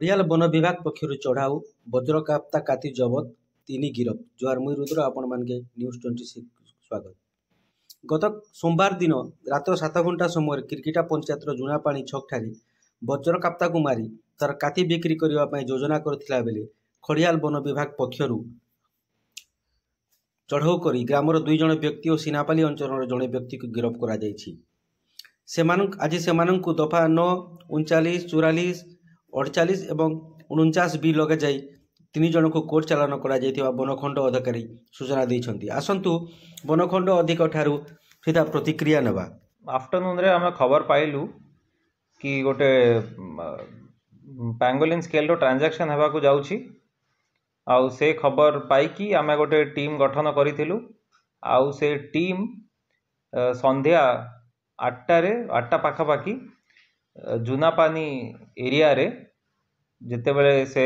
Riyal one विभाग पक्षर चढ़ाऊ वज्रकाप्ता काती जबत 3 गिरफ। जोहार मुई रुद्र आपण मानके न्यूज 26 स्वागत। गत सोमवार दिन रात 7 घंटा समय किरकिटा पंचायत जुनापाणी छक ठारे वज्रकाप्ता को मारी तार काती बिक्री करने योजना करथिला बेले खड़ियाल वन विभाग पक्षर चढ़ाऊ कर ग्रामर 2 जन व्यक्ति और सिनापाली अंचल जड़े व्यक्ति को गिरफ कर आज से दफा 9, 39, 44, 48 एवं 49 बी लगे जाई 3 जन को कोर्ट चालान कर वनखंड अधिकारी सूचना देते। आसतु वनखंड अधिक ठारू सीधा प्रतिक्रिया नेबा। आफ्टरनून रे हमें खबर पाइलु कि गोटे पैंगोलिन स्केल रो ट्रांजैक्शन हेबा को जाउछि आउ से खबर पाइकी आमे गोटे टीम गठन करिथिलु आउ से टीम संध्या 8टा पाखापाखी जुनापानी एरिया रे जिते बड़े से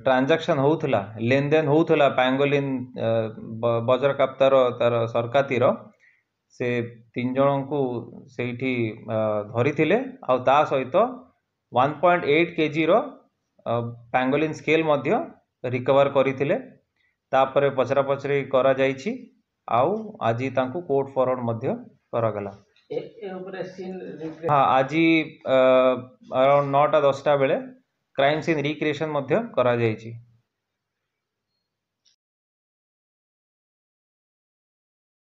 ट्रांजैक्शन होउथला लेन देन होउथला पैंगोलिन वज्रकाप्तार तार सरकातीर से 3 जन को सेठी धरिथिले आ ता सहित 1.8 केजी रो पैंगोलिन स्केल मध्य रिकवर करिथिले। तापरे पचरा पचरी करा जाइछि आउ आजी तांको कोर्ट फॉरवर्ड मध्य करा गला। हाँ आज अराउंड 9टा 10टा बेले क्राइम सीन रिक्रिएशन मध्य करा जाइछि।